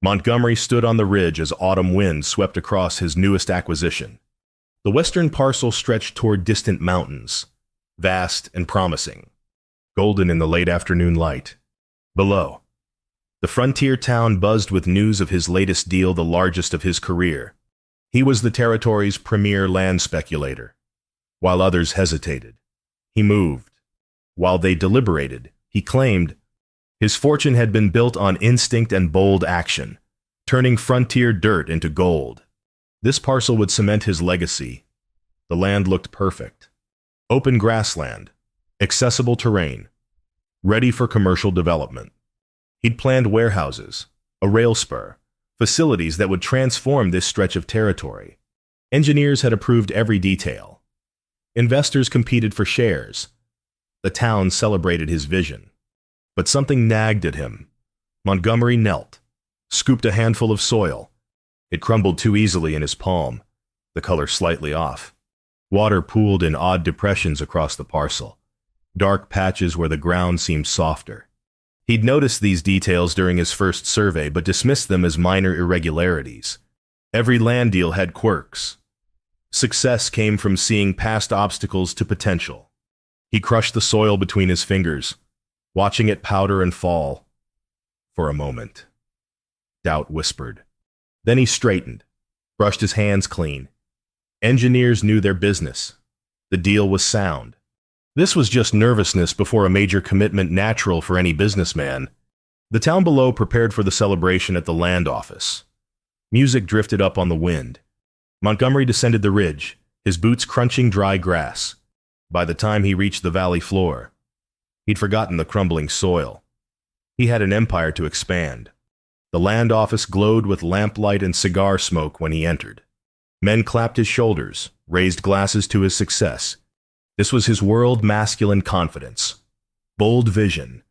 Montgomery stood on the ridge as autumn winds swept across his newest acquisition. The western parcel stretched toward distant mountains, vast and promising, golden in the late afternoon light. Below, the frontier town buzzed with news of his latest deal, the largest of his career. He was the territory's premier land speculator. While others hesitated, he moved. While they deliberated, he claimed. His fortune had been built on instinct and bold action, turning frontier dirt into gold. This parcel would cement his legacy. The land looked perfect. Open grassland, accessible terrain, ready for commercial development. He'd planned warehouses, a rail spur, facilities that would transform this stretch of territory. Engineers had approved every detail. Investors competed for shares. The town celebrated his vision. But something nagged at him. Montgomery knelt, scooped a handful of soil. It crumbled too easily in his palm, the color slightly off. Water pooled in odd depressions across the parcel, dark patches where the ground seemed softer. He'd noticed these details during his first survey, but dismissed them as minor irregularities. Every land deal had quirks. Success came from seeing past obstacles to potential. He crushed the soil between his fingers, watching it powder and fall. For a moment, doubt whispered. Then he straightened, brushed his hands clean. Engineers knew their business. The deal was sound. This was just nervousness before a major commitment, natural for any businessman. The town below prepared for the celebration at the land office. Music drifted up on the wind. Montgomery descended the ridge, his boots crunching dry grass. By the time he reached the valley floor, he'd forgotten the crumbling soil. He had an empire to expand. The land office glowed with lamplight and cigar smoke when he entered. Men clapped his shoulders, raised glasses to his success. This was his world, masculine confidence, bold vision,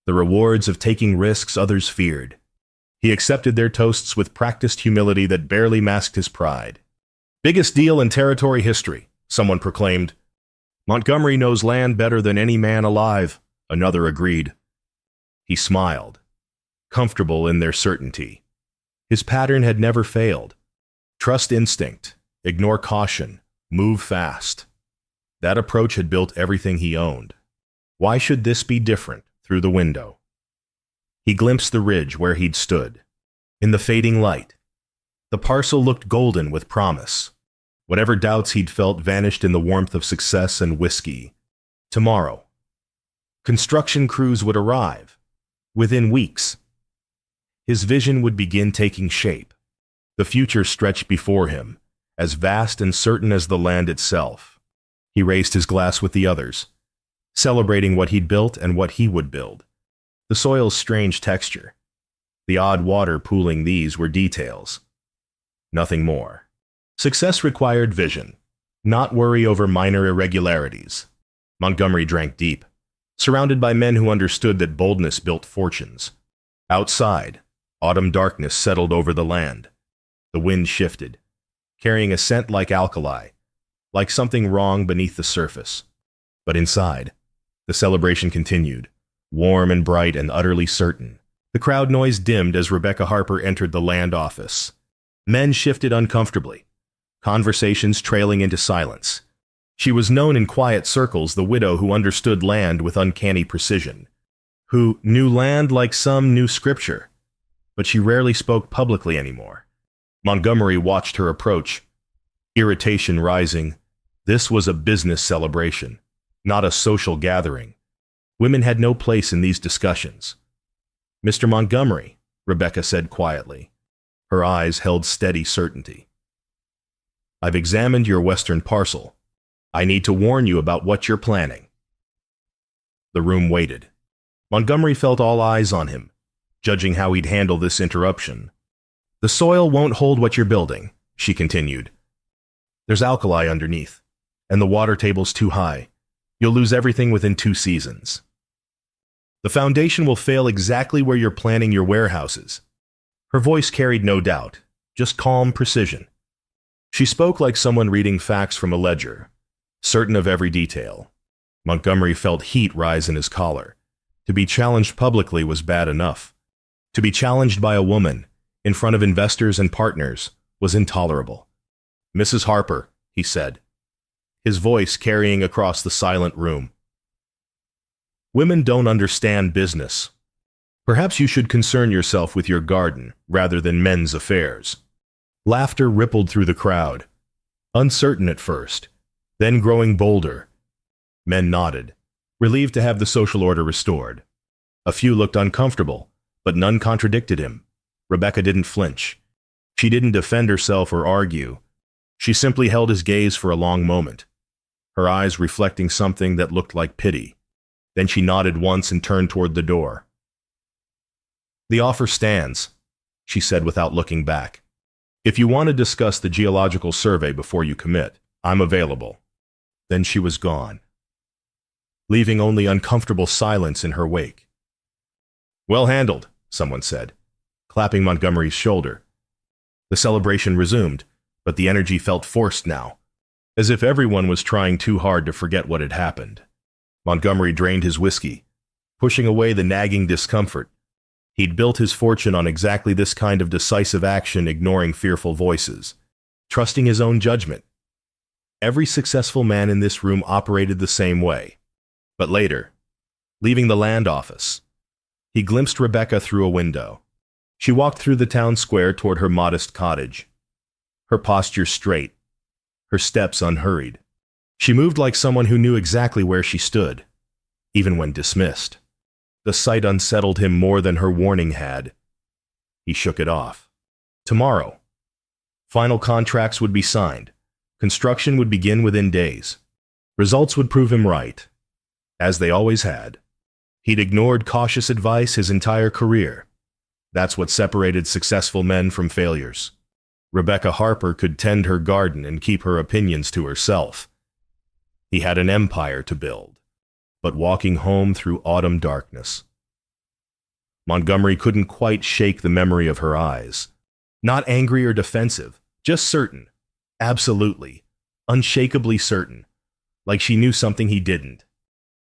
the rewards of taking risks others feared. He accepted their toasts with practiced humility that barely masked his pride. "Biggest deal in territory history," someone proclaimed. "Montgomery knows land better than any man alive," another agreed. He smiled, comfortable in their certainty. His pattern had never failed. Trust instinct, ignore caution, move fast. That approach had built everything he owned. Why should this be different? Through the window, he glimpsed the ridge where he'd stood. In the fading light, the parcel looked golden with promise. Whatever doubts he'd felt vanished in the warmth of success and whiskey. Tomorrow, construction crews would arrive. Within weeks, his vision would begin taking shape. The future stretched before him, as vast and certain as the land itself. He raised his glass with the others, celebrating what he'd built and what he would build. The soil's strange texture, the odd water pooling, these were details. Nothing more. Success required vision, not worry over minor irregularities. Montgomery drank deep, surrounded by men who understood that boldness built fortunes. Outside, autumn darkness settled over the land. The wind shifted, carrying a scent like alkali, like something wrong beneath the surface. But inside, the celebration continued, warm and bright and utterly certain. The crowd noise dimmed as Rebecca Harper entered the land office. Men shifted uncomfortably, conversations trailing into silence. She was known in quiet circles, the widow who understood land with uncanny precision, who knew land like some knew scripture, but she rarely spoke publicly anymore. Montgomery watched her approach, irritation rising. This was a business celebration, not a social gathering. Women had no place in these discussions. "Mr. Montgomery," Rebecca said quietly. Her eyes held steady certainty. "I've examined your western parcel. I need to warn you about what you're planning." The room waited. Montgomery felt all eyes on him, judging how he'd handle this interruption. "The soil won't hold what you're building," she continued. "There's alkali underneath, and the water table's too high. You'll lose everything within 2 seasons. The foundation will fail exactly where you're planning your warehouses." Her voice carried no doubt, just calm precision. She spoke like someone reading facts from a ledger, certain of every detail. Montgomery felt heat rise in his collar. To be challenged publicly was bad enough. To be challenged by a woman, in front of investors and partners, was intolerable. "Mrs. Harper," he said, his voice carrying across the silent room. "Women don't understand business. Perhaps you should concern yourself with your garden rather than men's affairs." Laughter rippled through the crowd, uncertain at first, then growing bolder. Men nodded, relieved to have the social order restored. A few looked uncomfortable, but none contradicted him. Rebecca didn't flinch. She didn't defend herself or argue. She simply held his gaze for a long moment, her eyes reflecting something that looked like pity. Then she nodded once and turned toward the door. "The offer stands," she said without looking back. "If you want to discuss the geological survey before you commit, I'm available." Then she was gone, leaving only uncomfortable silence in her wake. "Well handled," someone said, clapping Montgomery's shoulder. The celebration resumed, but the energy felt forced now, as if everyone was trying too hard to forget what had happened. Montgomery drained his whiskey, pushing away the nagging discomfort. He'd built his fortune on exactly this kind of decisive action, ignoring fearful voices, trusting his own judgment. Every successful man in this room operated the same way. But later, leaving the land office, he glimpsed Rebecca through a window. She walked through the town square toward her modest cottage, her posture straight, her steps unhurried. She moved like someone who knew exactly where she stood, even when dismissed. The sight unsettled him more than her warning had. He shook it off. Tomorrow, final contracts would be signed. Construction would begin within days. Results would prove him right, as they always had. He'd ignored cautious advice his entire career. That's what separated successful men from failures. Rebecca Harper could tend her garden and keep her opinions to herself. He had an empire to build, but walking home through autumn darkness. Montgomery couldn't quite shake the memory of her eyes. Not angry or defensive, just certain. Absolutely, unshakably certain, like she knew something he didn't.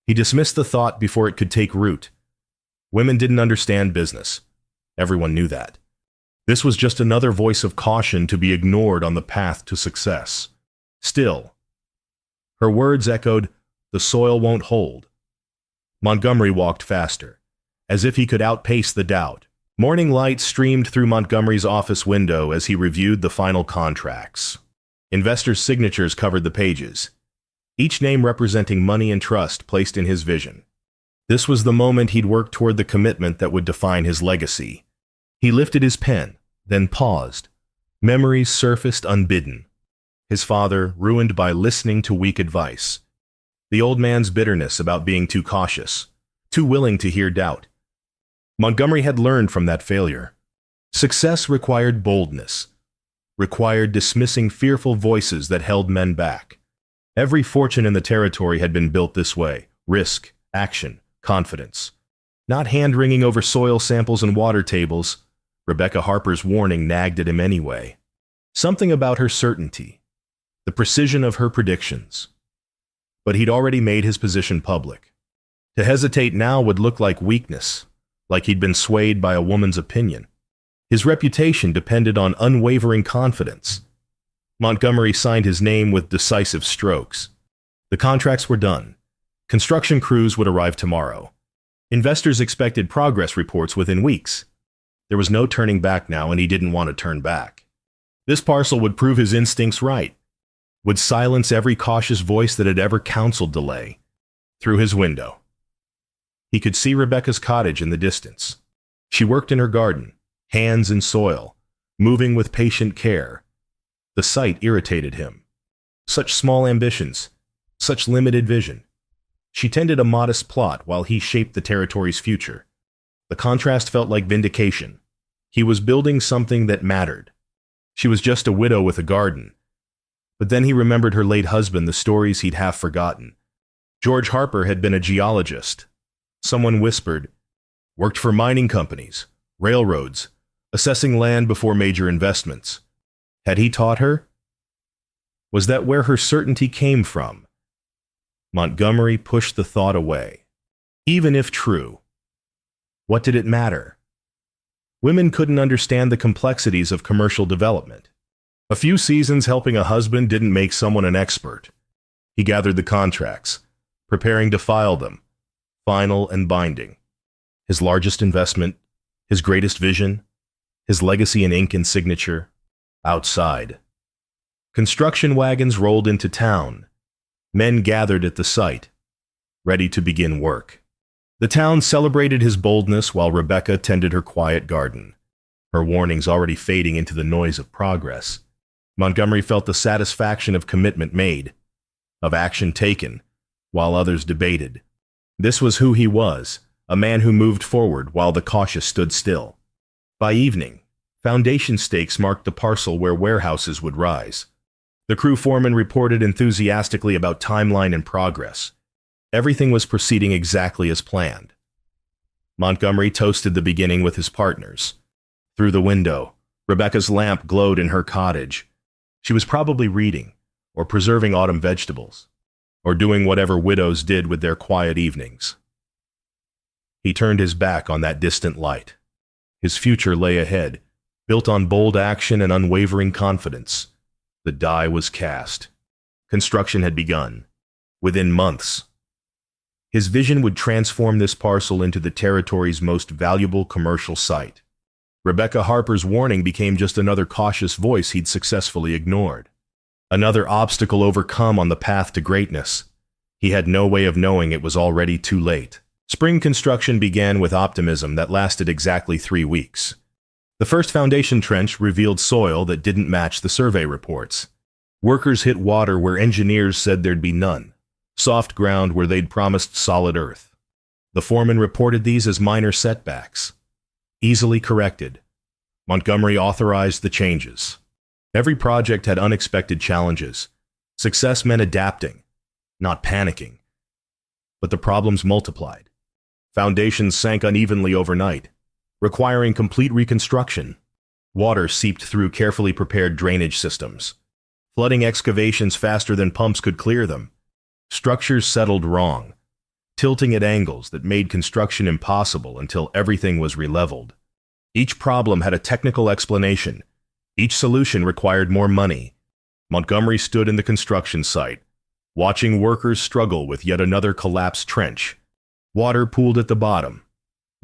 He dismissed the thought before it could take root. Women didn't understand business. Everyone knew that. This was just another voice of caution to be ignored on the path to success. Still, her words echoed, "The soil won't hold." Montgomery walked faster, as if he could outpace the doubt. Morning light streamed through Montgomery's office window as he reviewed the final contracts. Investors' signatures covered the pages, each name representing money and trust placed in his vision. This was the moment he'd worked toward the commitment that would define his legacy. He lifted his pen, then paused. Memories surfaced unbidden. His father, ruined by listening to weak advice. The old man's bitterness about being too cautious, too willing to hear doubt. Montgomery had learned from that failure. Success required boldness, required dismissing fearful voices that held men back. Every fortune in the territory had been built this way: risk, action, confidence. Not hand-wringing over soil samples and water tables. Rebecca Harper's warning nagged at him anyway. Something about her certainty, the precision of her predictions. But he'd already made his position public. To hesitate now would look like weakness, like he'd been swayed by a woman's opinion. His reputation depended on unwavering confidence. Montgomery signed his name with decisive strokes. The contracts were done. Construction crews would arrive tomorrow. Investors expected progress reports within weeks. There was no turning back now, and he didn't want to turn back. This parcel would prove his instincts right, would silence every cautious voice that had ever counseled delay. Through his window, he could see Rebecca's cottage in the distance. She worked in her garden, hands in soil, moving with patient care. The sight irritated him. Such small ambitions, such limited vision. She tended a modest plot while he shaped the territory's future. The contrast felt like vindication. He was building something that mattered. She was just a widow with a garden. But then he remembered her late husband, the stories he'd half forgotten. George Harper had been a geologist. Someone whispered, worked for mining companies, railroads, assessing land before major investments. Had he taught her? Was that where her certainty came from? Montgomery pushed the thought away. Even if true, what did it matter? Women couldn't understand the complexities of commercial development. A few seasons helping a husband didn't make someone an expert. He gathered the contracts, preparing to file them, final and binding. His largest investment, his greatest vision, his legacy in ink and signature, outside. Construction wagons rolled into town. Men gathered at the site, ready to begin work. The town celebrated his boldness while Rebecca tended her quiet garden, her warnings already fading into the noise of progress. Montgomery felt the satisfaction of commitment made, of action taken, while others debated. This was who he was, a man who moved forward while the cautious stood still. By evening, foundation stakes marked the parcel where warehouses would rise. The crew foreman reported enthusiastically about timeline and progress. Everything was proceeding exactly as planned. Montgomery toasted the beginning with his partners. Through the window, Rebecca's lamp glowed in her cottage. She was probably reading, or preserving autumn vegetables, or doing whatever widows did with their quiet evenings. He turned his back on that distant light. His future lay ahead, built on bold action and unwavering confidence. The die was cast. Construction had begun. Within months, his vision would transform this parcel into the territory's most valuable commercial site. Rebecca Harper's warning became just another cautious voice he'd successfully ignored. Another obstacle overcome on the path to greatness. He had no way of knowing it was already too late. Spring construction began with optimism that lasted exactly 3 weeks. The first foundation trench revealed soil that didn't match the survey reports. Workers hit water where engineers said there'd be none. Soft ground where they'd promised solid earth. The foreman reported these as minor setbacks. Easily corrected, Montgomery authorized the changes. Every project had unexpected challenges. Success meant adapting, not panicking. But the problems multiplied. Foundations sank unevenly overnight, requiring complete reconstruction. Water seeped through carefully prepared drainage systems, flooding excavations faster than pumps could clear them. Structures settled wrong, tilting at angles that made construction impossible until everything was releveled. Each problem had a technical explanation. Each solution required more money. Montgomery stood in the construction site, watching workers struggle with yet another collapsed trench. Water pooled at the bottom,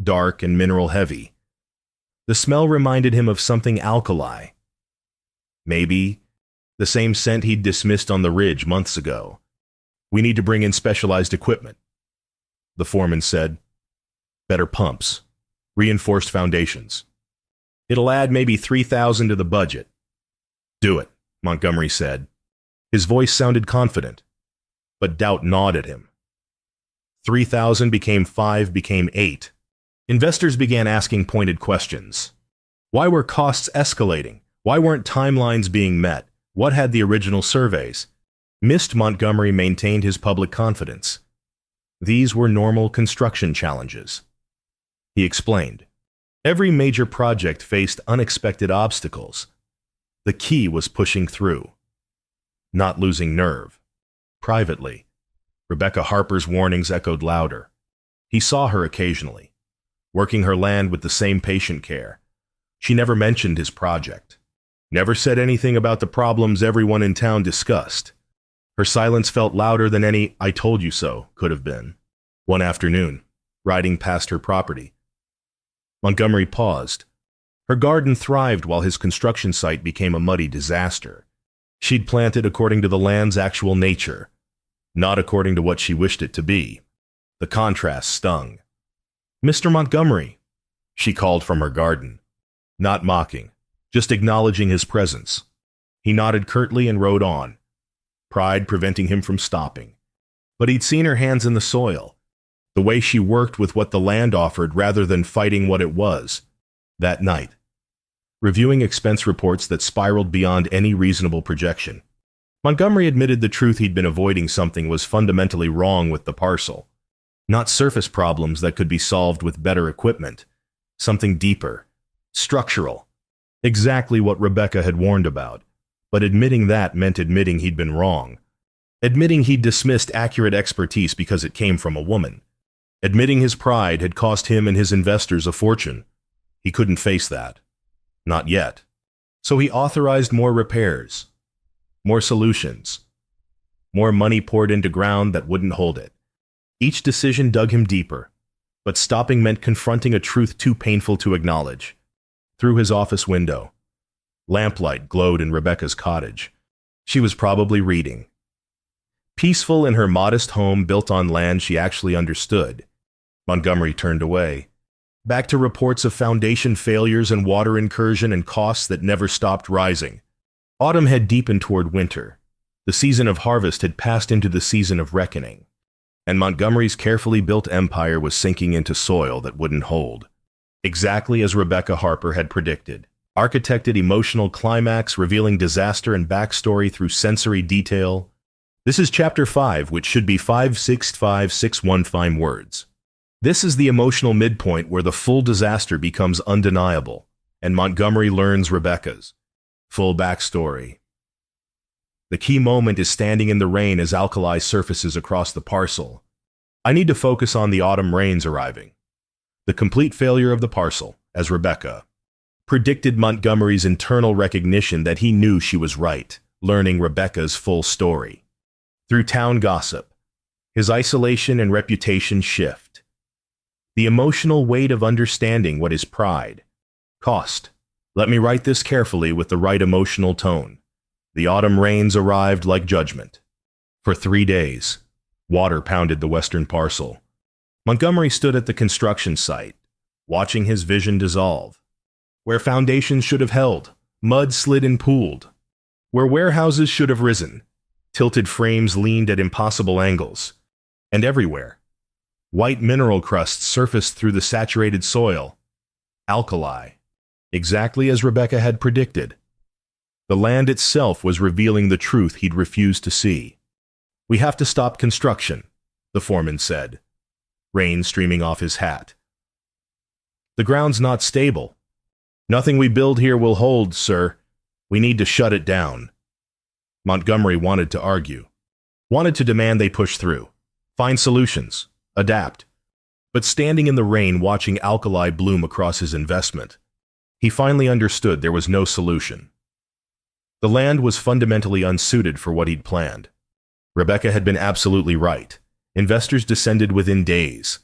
dark and mineral-heavy. The smell reminded him of something alkali. Maybe the same scent he'd dismissed on the ridge months ago. "We need to bring in specialized equipment," the foreman said. "Better pumps, reinforced foundations. It'll add maybe $3,000 to the budget." "Do it," Montgomery said. His voice sounded confident, but doubt gnawed at him. 3,000 became 5, became 8. Investors began asking pointed questions. Why were costs escalating? Why weren't timelines being met? What had the original surveys missed? Montgomery maintained his public confidence. These were normal construction challenges. He explained. Every major project faced unexpected obstacles. The key was pushing through, not losing nerve. Privately, Rebecca Harper's warnings echoed louder. He saw her occasionally, working her land with the same patient care. She never mentioned his project, never said anything about the problems everyone in town discussed. Her silence felt louder than any "I told you so" could have been. One afternoon, riding past her property, Montgomery paused. Her garden thrived while his construction site became a muddy disaster. She'd planted according to the land's actual nature, not according to what she wished it to be. The contrast stung. "Mr. Montgomery," she called from her garden, not mocking, just acknowledging his presence. He nodded curtly and rode on, pride preventing him from stopping. But he'd seen her hands in the soil, the way she worked with what the land offered rather than fighting what it was. That night, reviewing expense reports that spiraled beyond any reasonable projection, Montgomery admitted the truth. He'd been avoiding something was fundamentally wrong with the parcel. Not surface problems that could be solved with better equipment. Something deeper, structural. Exactly what Rebecca had warned about. But admitting that meant admitting he'd been wrong. Admitting he'd dismissed accurate expertise because it came from a woman. Admitting his pride had cost him and his investors a fortune. He couldn't face that. Not yet. So he authorized more repairs, more solutions, more money poured into ground that wouldn't hold it. Each decision dug him deeper, but stopping meant confronting a truth too painful to acknowledge. Through his office window, lamplight glowed in Rebecca's cottage. She was probably reading. Peaceful in her modest home built on land she actually understood. Montgomery turned away, back to reports of foundation failures and water incursion and costs that never stopped rising. Autumn had deepened toward winter. The season of harvest had passed into the season of reckoning, and Montgomery's carefully built empire was sinking into soil that wouldn't hold. Exactly as Rebecca Harper had predicted. Architected emotional climax revealing disaster and backstory through sensory detail. This is Chapter 5, which should be 56561 words. This is the emotional midpoint where the full disaster becomes undeniable, and Montgomery learns Rebecca's full backstory. The key moment is standing in the rain as alkali surfaces across the parcel. I need to focus on the autumn rains arriving. The complete failure of the parcel, as Rebecca predicted. Montgomery's internal recognition that he knew she was right, learning Rebecca's full story. Through town gossip, his isolation and reputation shift. The emotional weight of understanding what his pride cost. Let me write this carefully with the right emotional tone. The autumn rains arrived like judgment. For 3 days, water pounded the western parcel. Montgomery stood at the construction site, watching his vision dissolve. Where foundations should have held, mud slid and pooled. Where warehouses should have risen, tilted frames leaned at impossible angles. And everywhere, white mineral crusts surfaced through the saturated soil. Alkali, exactly as Rebecca had predicted. The land itself was revealing the truth he'd refused to see. "We have to stop construction," the foreman said, rain streaming off his hat. "The ground's not stable. Nothing we build here will hold, sir. We need to shut it down." Montgomery wanted to argue, wanted to demand they push through, find solutions, adapt. But standing in the rain watching alkali bloom across his investment, he finally understood there was no solution. The land was fundamentally unsuited for what he'd planned. Rebecca had been absolutely right. Investors descended within days.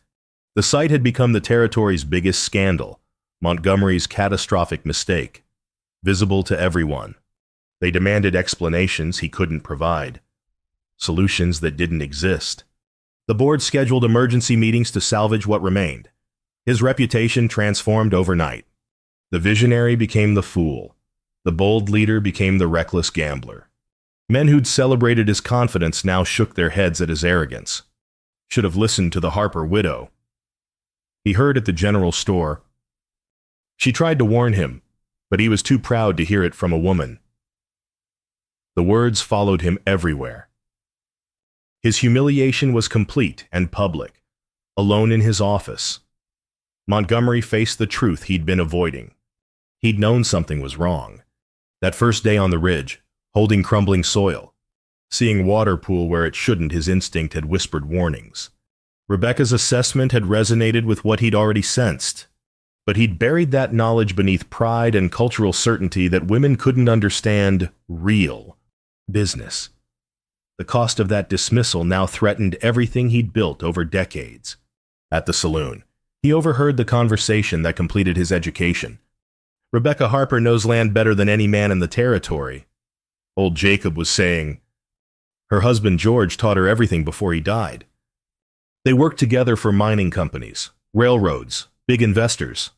The site had become the territory's biggest scandal, Montgomery's catastrophic mistake, visible to everyone. They demanded explanations he couldn't provide, solutions that didn't exist. The board scheduled emergency meetings to salvage what remained. His reputation transformed overnight. The visionary became the fool. The bold leader became the reckless gambler. Men who'd celebrated his confidence now shook their heads at his arrogance. Should have listened to the Harper widow. He heard at the general store. She tried to warn him, but he was too proud to hear it from a woman. The words followed him everywhere. His humiliation was complete and public, alone in his office. Montgomery faced the truth he'd been avoiding. He'd known something was wrong. That first day on the ridge, holding crumbling soil, seeing water pool where it shouldn't, his instinct had whispered warnings. Rebecca's assessment had resonated with what he'd already sensed, but he'd buried that knowledge beneath pride and cultural certainty that women couldn't understand real business. The cost of that dismissal now threatened everything he'd built over decades. At the saloon, he overheard the conversation that completed his education. "Rebecca Harper knows land better than any man in the territory," old Jacob was saying. "Her husband George taught her everything before he died. They worked together for mining companies, railroads, big investors.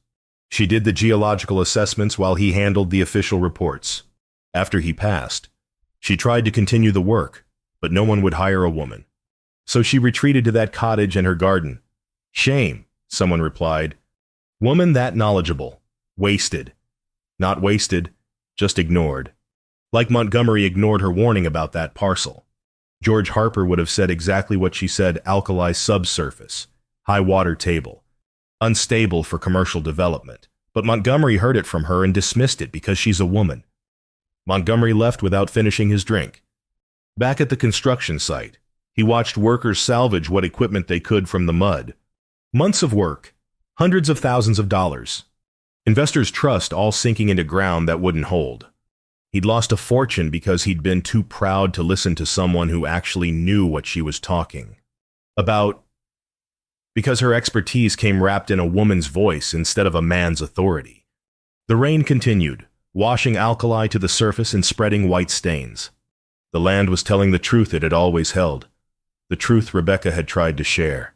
She did the geological assessments while he handled the official reports. After he passed, she tried to continue the work, but no one would hire a woman. So she retreated to that cottage and her garden. Shame," someone replied. "Woman that knowledgeable. Wasted. Not wasted, just ignored." Like Montgomery ignored her warning about that parcel. George Harper would have said exactly what she said: alkali subsurface, high water table, unstable for commercial development. But Montgomery heard it from her and dismissed it because she's a woman. Montgomery left without finishing his drink. Back at the construction site, he watched workers salvage what equipment they could from the mud. Months of work, hundreds of thousands of dollars. Investors' trust all sinking into ground that wouldn't hold. He'd lost a fortune because he'd been too proud to listen to someone who actually knew what she was talking about, because her expertise came wrapped in a woman's voice instead of a man's authority. The rain continued, washing alkali to the surface and spreading white stains. The land was telling the truth it had always held, the truth Rebecca had tried to share.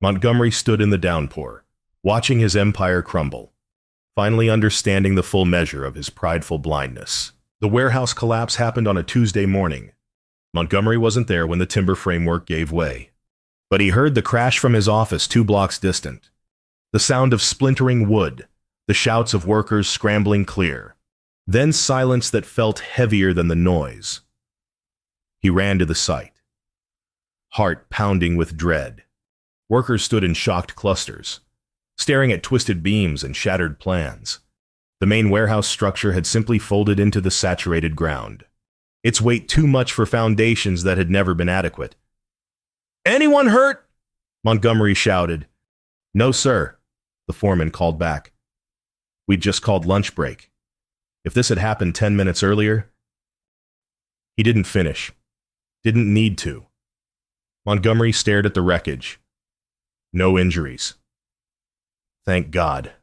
Montgomery stood in the downpour, watching his empire crumble, finally understanding the full measure of his prideful blindness. The warehouse collapse happened on a Tuesday morning. Montgomery wasn't there when the timber framework gave way, but he heard the crash from his office 2 blocks distant. The sound of splintering wood, the shouts of workers scrambling clear, then silence that felt heavier than the noise. He ran to the site, heart pounding with dread. Workers stood in shocked clusters, staring at twisted beams and shattered plans. The main warehouse structure had simply folded into the saturated ground, its weight too much for foundations that had never been adequate. "Anyone hurt?" Montgomery shouted. "No, sir," the foreman called back. "We'd just called lunch break. If this had happened 10 minutes earlier..." He didn't finish. Didn't need to. Montgomery stared at the wreckage. No injuries. Thank God.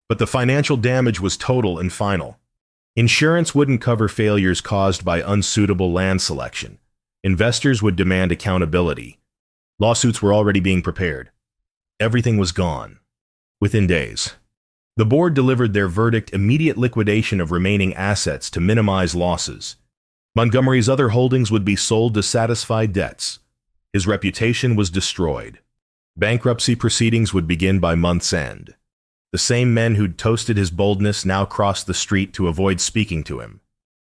But the financial damage was total and final. Insurance wouldn't cover failures caused by unsuitable land selection. Investors would demand accountability. Lawsuits were already being prepared. Everything was gone. Within days, the board delivered their verdict: immediate liquidation of remaining assets to minimize losses. Montgomery's other holdings would be sold to satisfy debts. His reputation was destroyed. Bankruptcy proceedings would begin by month's end. The same men who'd toasted his boldness now crossed the street to avoid speaking to him.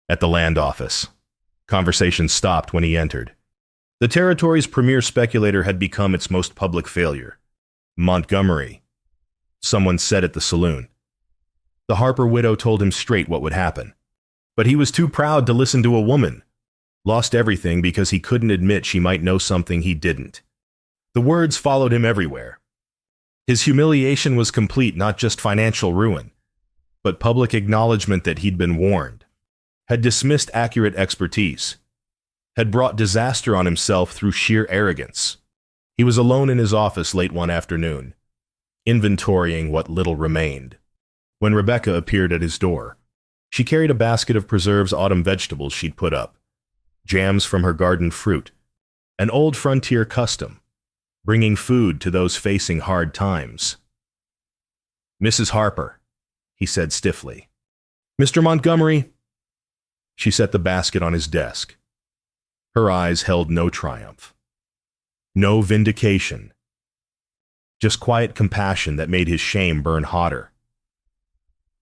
At the land office, conversation stopped when he entered. The territory's premier speculator had become its most public failure. Montgomery, someone said at the saloon. The Harper widow told him straight what would happen. But he was too proud to listen to a woman. Lost everything because he couldn't admit she might know something he didn't. The words followed him everywhere. His humiliation was complete, not just financial ruin, but public acknowledgement that he'd been warned, had dismissed accurate expertise, had brought disaster on himself through sheer arrogance. He was alone in his office late one afternoon, inventorying what little remained, when Rebecca appeared at his door. She carried a basket of preserves autumn vegetables she'd put up, jams from her garden fruit, an old frontier custom, bringing food to those facing hard times. "Mrs. Harper," he said stiffly. "Mr. Montgomery." She set the basket on his desk. Her eyes held no triumph, no vindication, just quiet compassion that made his shame burn hotter.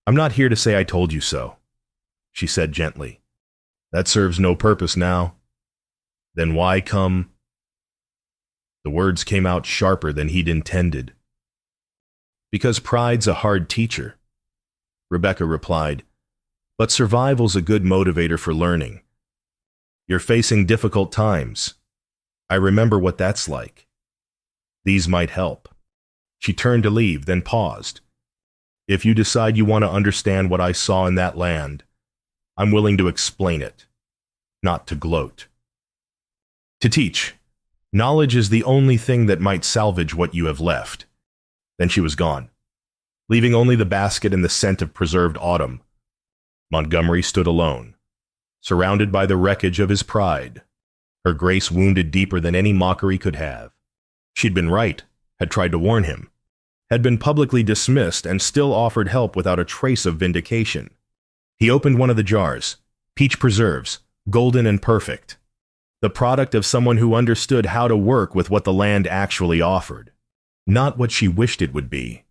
"I'm not here to say I told you so," she said gently. "That serves no purpose now. Then why come..." The words came out sharper than he'd intended. "Because pride's a hard teacher," Rebecca replied, "but survival's a good motivator for learning. You're facing difficult times. I remember what that's like. These might help." She turned to leave, then paused. "If you decide you want to understand what I saw in that land, I'm willing to explain it, not to gloat. To teach. Knowledge is the only thing that might salvage what you have left." Then she was gone, leaving only the basket and the scent of preserved autumn. Montgomery stood alone, surrounded by the wreckage of his pride, her grace wounded deeper than any mockery could have. She'd been right, had tried to warn him, had been publicly dismissed, and still offered help without a trace of vindication. He opened one of the jars, peach preserves, golden and perfect, the product of someone who understood how to work with what the land actually offered, not what she wished it would be.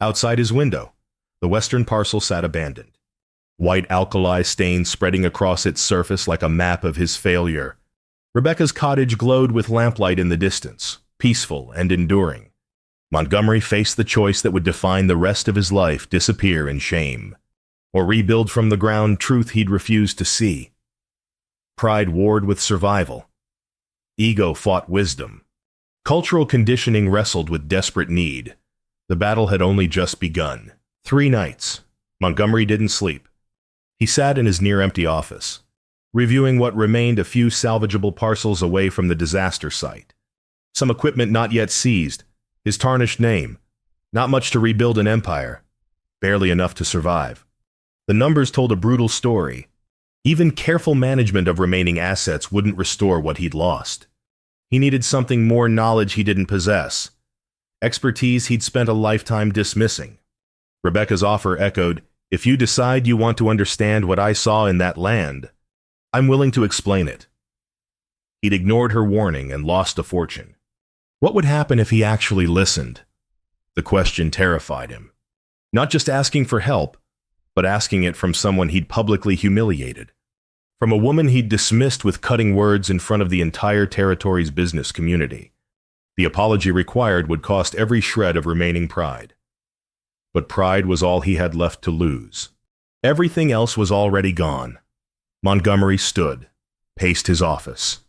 Outside his window, the western parcel sat abandoned, white alkali stains spreading across its surface like a map of his failure. Rebecca's cottage glowed with lamplight in the distance, peaceful and enduring. Montgomery faced the choice that would define the rest of his life: disappear in shame, or rebuild from the ground truth he'd refused to see. Pride warred with survival. Ego fought wisdom. Cultural conditioning wrestled with desperate need. The battle had only just begun. 3 nights. Montgomery didn't sleep. He sat in his near-empty office, reviewing what remained a few salvageable parcels away from the disaster site. Some equipment not yet seized, his tarnished name, not much to rebuild an empire, barely enough to survive. The numbers told a brutal story. Even careful management of remaining assets wouldn't restore what he'd lost. He needed something more knowledge he didn't possess, expertise he'd spent a lifetime dismissing. Rebecca's offer echoed, "If you decide you want to understand what I saw in that land, I'm willing to explain it." He'd ignored her warning and lost a fortune. What would happen if he actually listened? The question terrified him. Not just asking for help, but asking it from someone he'd publicly humiliated. From a woman he'd dismissed with cutting words in front of the entire territory's business community. The apology required would cost every shred of remaining pride. But pride was all he had left to lose. Everything else was already gone. Montgomery stood, paced his office.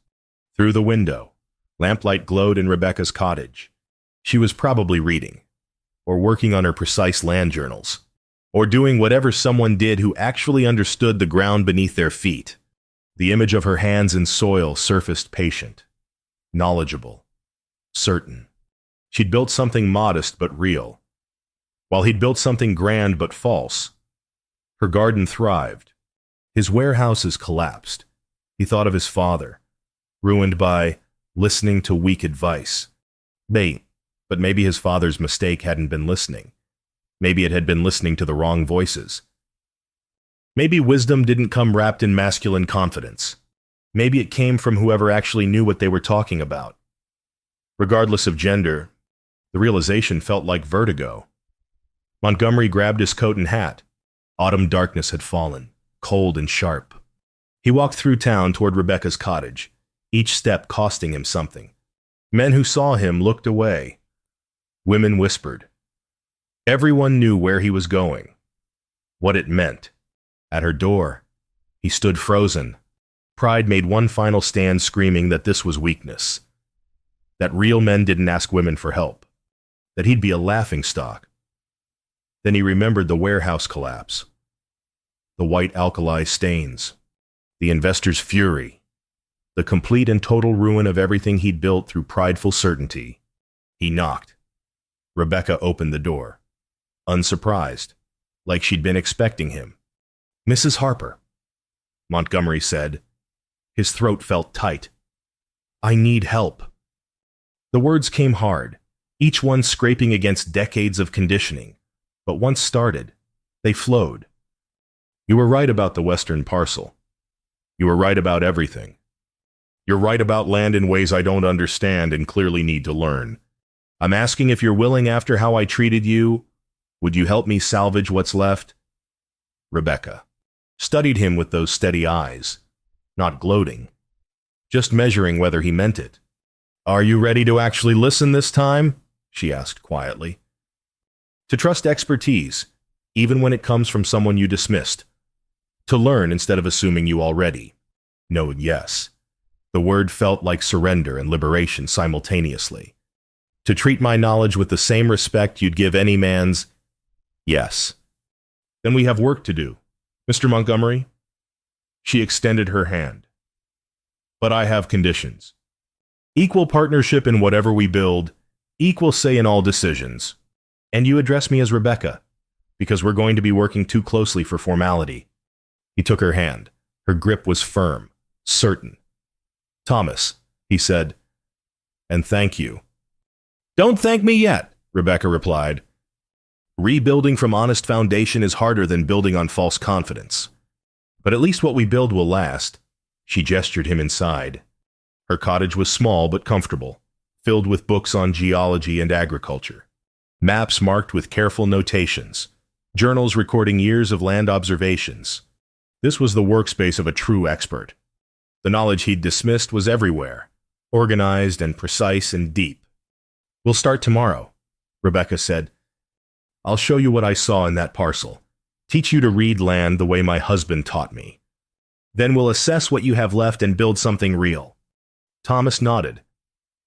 Through the window, lamplight glowed in Rebecca's cottage. She was probably reading, or working on her precise land journals, or doing whatever someone did who actually understood the ground beneath their feet. The image of her hands in soil surfaced patient, knowledgeable, certain. She'd built something modest but real, while he'd built something grand but false. Her garden thrived. His warehouses collapsed. He thought of his father, ruined by listening to weak advice. But maybe his father's mistake hadn't been listening. Maybe it had been listening to the wrong voices. Maybe wisdom didn't come wrapped in masculine confidence. Maybe it came from whoever actually knew what they were talking about. Regardless of gender, the realization felt like vertigo. Montgomery grabbed his coat and hat. Autumn darkness had fallen, cold and sharp. He walked through town toward Rebecca's cottage, each step costing him something. Men who saw him looked away. Women whispered. Everyone knew where he was going, what it meant. At her door, he stood frozen. Pride made one final stand, screaming that this was weakness, that real men didn't ask women for help, that he'd be a laughingstock. Then he remembered the warehouse collapse, the white alkali stains, the investor's fury, the complete and total ruin of everything he'd built through prideful certainty. He knocked. Rebecca opened the door, unsurprised, like she'd been expecting him. "Mrs. Harper," Montgomery said. His throat felt tight. "I need help." The words came hard, each one scraping against decades of conditioning. But once started, they flowed. "You were right about the western parcel. You were right about everything. You're right about land in ways I don't understand and clearly need to learn. I'm asking if you're willing, after how I treated you, would you help me salvage what's left?" Rebecca studied him with those steady eyes, not gloating, just measuring whether he meant it. "Are you ready to actually listen this time?" she asked quietly. To trust expertise, even when it comes from someone you dismissed. To learn instead of assuming you already know yes. The word felt like surrender and liberation simultaneously. To treat my knowledge with the same respect you'd give any man's. Yes. Then we have work to do, Mr. Montgomery. She extended her hand. But I have conditions. Equal partnership in whatever we build, equal say in all decisions. And you address me as Rebecca, because we're going to be working too closely for formality. He took her hand. Her grip was firm, certain. "Thomas," he said, "and thank you." "Don't thank me yet," Rebecca replied. "Rebuilding from honest foundation is harder than building on false confidence. But at least what we build will last." She gestured him inside. Her cottage was small but comfortable, filled with books on geology and agriculture, maps marked with careful notations, journals recording years of land observations. This was the workspace of a true expert. The knowledge he'd dismissed was everywhere, organized and precise and deep. "We'll start tomorrow," Rebecca said. "I'll show you what I saw in that parcel, teach you to read land the way my husband taught me. Then we'll assess what you have left and build something real." Thomas nodded,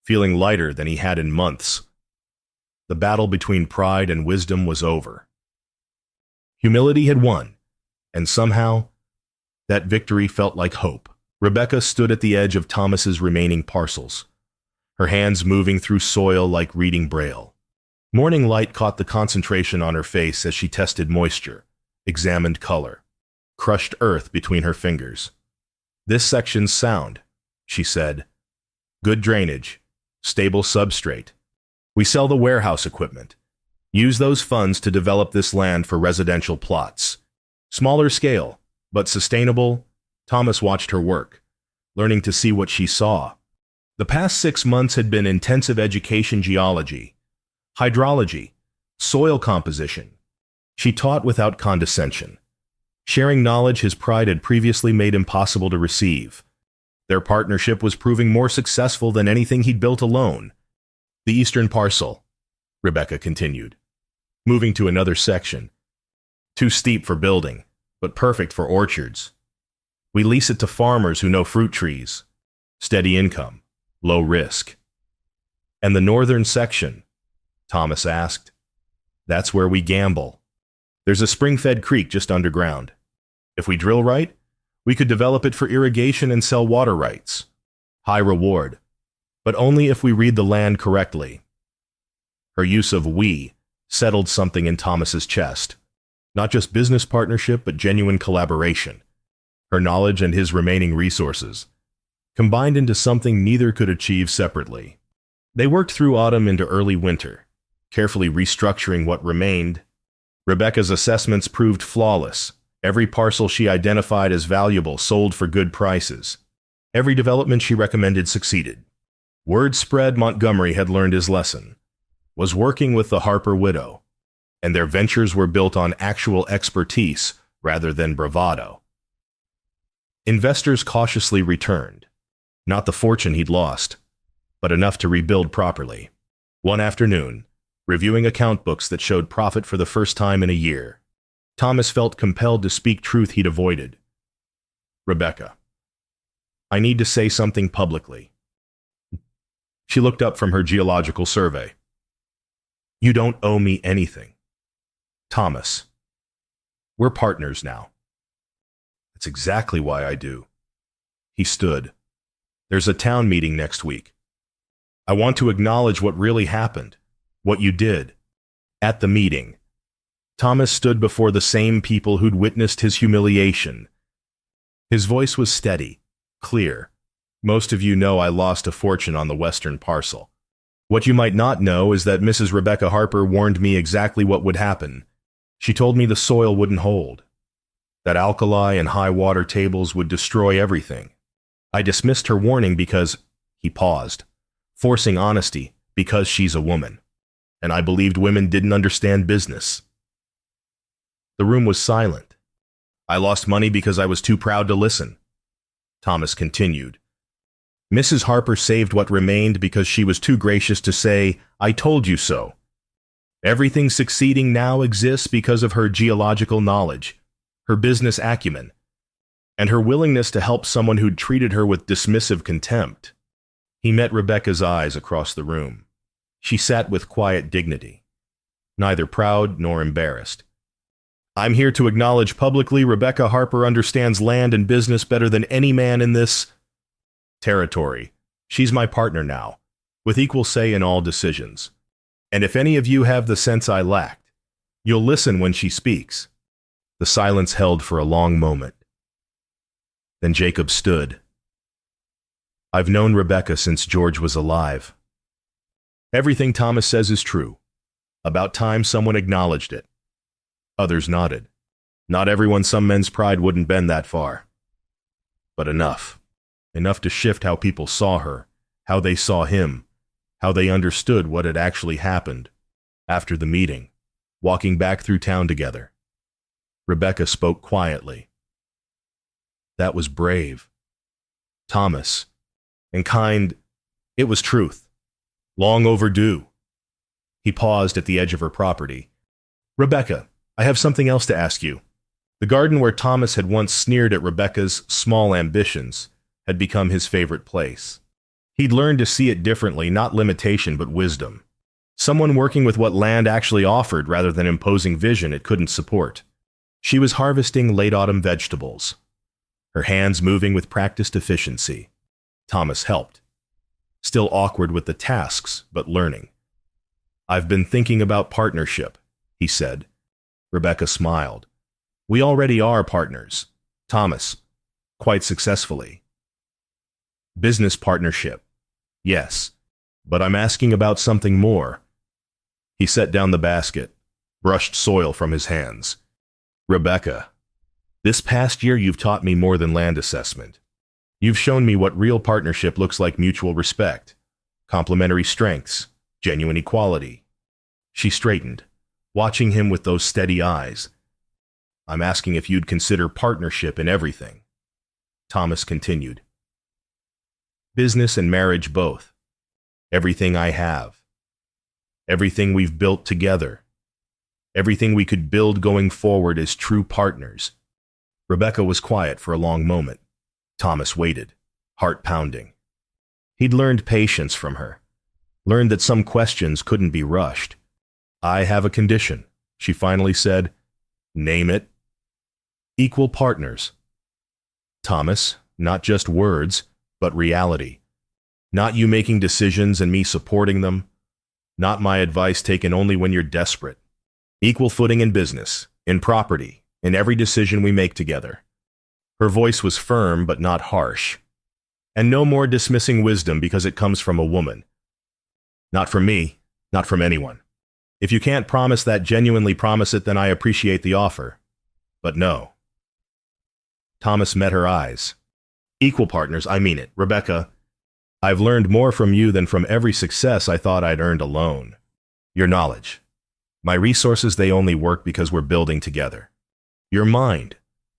feeling lighter than he had in months. The battle between pride and wisdom was over. Humility had won, and somehow, that victory felt like hope. Rebecca stood at the edge of Thomas's remaining parcels, her hands moving through soil like reading Braille. Morning light caught the concentration on her face as she tested moisture, examined color, crushed earth between her fingers. "This section's sound," she said. "Good drainage, stable substrate. We sell the warehouse equipment. Use those funds to develop this land for residential plots. Smaller scale, but sustainable." Thomas watched her work, learning to see what she saw. The past 6 months had been intensive education: geology, hydrology, soil composition. She taught without condescension, sharing knowledge his pride had previously made impossible to receive. Their partnership was proving more successful than anything he'd built alone. "The eastern parcel," Rebecca continued, moving to another section. "Too steep for building, but perfect for orchards. We lease it to farmers who know fruit trees. Steady income, low risk." "And the northern section?" Thomas asked. "That's where we gamble. There's a spring-fed creek just underground. If we drill right, we could develop it for irrigation and sell water rights. High reward, but only if we read the land correctly." Her use of "we" settled something in Thomas's chest. Not just business partnership, but genuine collaboration. Her knowledge and his remaining resources, combined into something neither could achieve separately. They worked through autumn into early winter, carefully restructuring what remained. Rebecca's assessments proved flawless. Every parcel she identified as valuable sold for good prices. Every development she recommended succeeded. Word spread Montgomery had learned his lesson, was working with the Harper widow, and their ventures were built on actual expertise rather than bravado. Investors cautiously returned, not the fortune he'd lost, but enough to rebuild properly. One afternoon, reviewing account books that showed profit for the first time in a year, Thomas felt compelled to speak truth he'd avoided. "Rebecca, I need to say something publicly." She looked up from her geological survey. "You don't owe me anything." "Thomas, we're partners now." "That's exactly why I do." He stood. "There's a town meeting next week. I want to acknowledge what really happened, what you did." At the meeting, Thomas stood before the same people who'd witnessed his humiliation. His voice was steady, clear. "Most of you know I lost a fortune on the western parcel. What you might not know is that Mrs. Rebecca Harper warned me exactly what would happen. She told me the soil wouldn't hold, that alkali and high water tables would destroy everything. I dismissed her warning because," he paused, forcing honesty, "because she's a woman. And I believed women didn't understand business." The room was silent. "I lost money because I was too proud to listen," Thomas continued. "Mrs. Harper saved what remained because she was too gracious to say, 'I told you so.' Everything succeeding now exists because of her geological knowledge, her business acumen, and her willingness to help someone who'd treated her with dismissive contempt." He met Rebecca's eyes across the room. She sat with quiet dignity, neither proud nor embarrassed. "I'm here to acknowledge publicly Rebecca Harper understands land and business better than any man in this territory. She's my partner now, with equal say in all decisions. And if any of you have the sense I lacked, you'll listen when she speaks." The silence held for a long moment. Then Jacob stood. "I've known Rebecca since George was alive. Everything Thomas says is true. About time someone acknowledged it." Others nodded. Not everyone. Some men's pride wouldn't bend that far. But enough. Enough to shift how people saw her, how they saw him, how they understood what had actually happened. After the meeting, walking back through town together, Rebecca spoke quietly. "That was brave, Thomas, and kind. It was truth. Long overdue." He paused at the edge of her property. "Rebecca, I have something else to ask you." The garden where Thomas had once sneered at Rebecca's small ambitions had become his favorite place. He'd learned to see it differently, not limitation but wisdom. Someone working with what land actually offered rather than imposing vision it couldn't support. She was harvesting late autumn vegetables, her hands moving with practiced efficiency. Thomas helped, still awkward with the tasks, but learning. "I've been thinking about partnership," he said. Rebecca smiled. "We already are partners, Thomas, quite successfully." "Business partnership, yes, but I'm asking about something more." He set down the basket, brushed soil from his hands. "Rebecca, this past year you've taught me more than land assessment. You've shown me what real partnership looks like: mutual respect, complementary strengths, genuine equality." She straightened, watching him with those steady eyes. "I'm asking if you'd consider partnership in everything." Thomas continued. "Business and marriage both. Everything I have. Everything we've built together. Everything we could build going forward as true partners." Rebecca was quiet for a long moment. Thomas waited, heart pounding. He'd learned patience from her, learned that some questions couldn't be rushed. "I have a condition," she finally said. "Name it." "Equal partners." "Thomas, not just words, but reality. Not you making decisions and me supporting them. Not my advice taken only when you're desperate. Equal footing in business, in property, in every decision we make together." Her voice was firm but not harsh. "And no more dismissing wisdom because it comes from a woman. Not from me, not from anyone. If you can't promise that, genuinely promise it, then I appreciate the offer. But no." Thomas met her eyes. "Equal partners, I mean it, Rebecca. I've learned more from you than from every success I thought I'd earned alone. Your knowledge. My resources, they only work because we're building together. Your mind,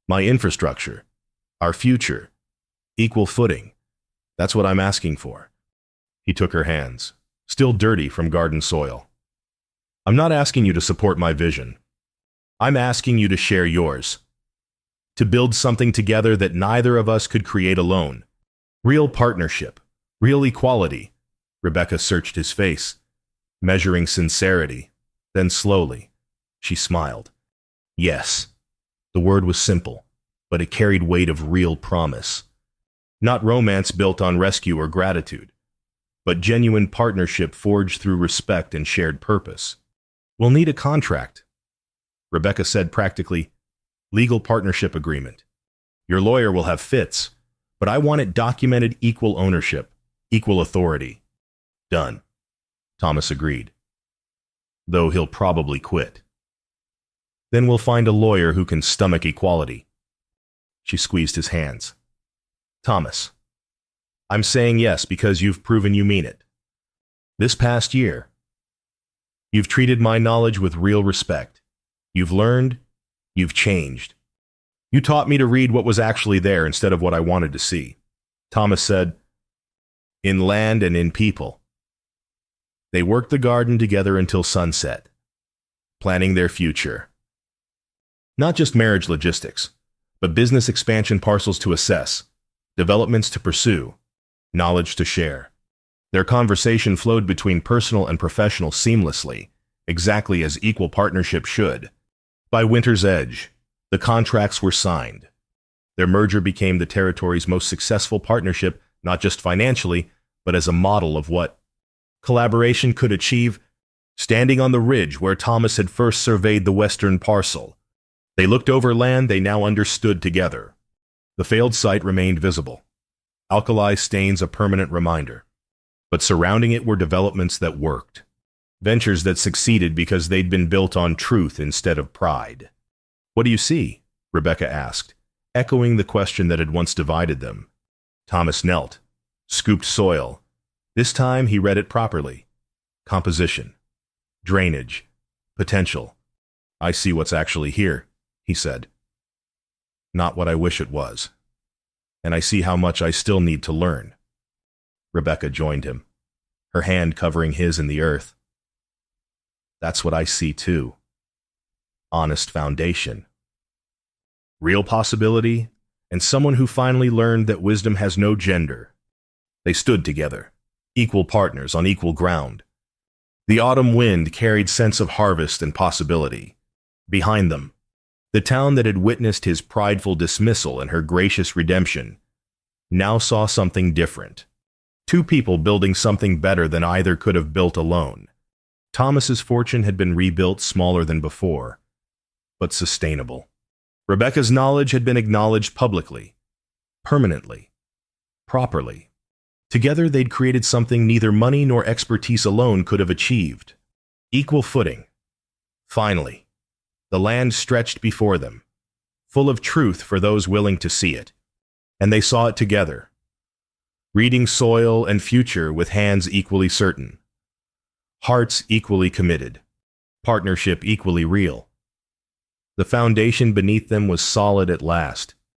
my infrastructure, our future, equal footing. That's what I'm asking for." He took her hands, still dirty from garden soil. "I'm not asking you to support my vision. I'm asking you to share yours. To build something together that neither of us could create alone. Real partnership, real equality." Rebecca searched his face, measuring sincerity. Then slowly, she smiled. "Yes." The word was simple, but it carried weight of real promise. Not romance built on rescue or gratitude, but genuine partnership forged through respect and shared purpose. "We'll need a contract," Rebecca said practically. "Legal partnership agreement. Your lawyer will have fits, but I want it documented: equal ownership, equal authority." "Done," Thomas agreed. "Though he'll probably quit." "Then we'll find a lawyer who can stomach equality." She squeezed his hands. "Thomas, I'm saying yes because you've proven you mean it. This past year, you've treated my knowledge with real respect. You've learned, you've changed. You taught me to read what was actually there instead of what I wanted to see." Thomas said, "In land and in people." They worked the garden together until sunset, planning their future. Not just marriage logistics, but business expansion, parcels to assess, developments to pursue, knowledge to share. Their conversation flowed between personal and professional seamlessly, exactly as equal partnership should. By winter's edge, the contracts were signed. Their merger became the territory's most successful partnership, not just financially, but as a model of what collaboration could achieve. Standing on the ridge where Thomas had first surveyed the western parcel, they looked over land they now understood together. The failed site remained visible, alkali stains a permanent reminder. But surrounding it were developments that worked, ventures that succeeded because they'd been built on truth instead of pride. "What do you see?" Rebecca asked, echoing the question that had once divided them. Thomas knelt, scooped soil. This time he read it properly. Composition, drainage, potential. "I see what's actually here," he said. "Not what I wish it was. And I see how much I still need to learn." Rebecca joined him, her hand covering his in the earth. "That's what I see too. Honest foundation. Real possibility, and someone who finally learned that wisdom has no gender." They stood together, equal partners on equal ground. The autumn wind carried sense of harvest and possibility. Behind them, The town that had witnessed his prideful dismissal and her gracious redemption now saw something different. Two people building something better than either could have built alone. Thomas's fortune had been rebuilt smaller than before, but sustainable. Rebecca's knowledge had been acknowledged publicly, permanently, properly. Together they'd created something neither money nor expertise alone could have achieved. Equal footing. Finally, the land stretched before them, full of truth for those willing to see it. And they saw it together, reading soil and future with hands equally certain, hearts equally committed, partnership equally real. The foundation beneath them was solid at last,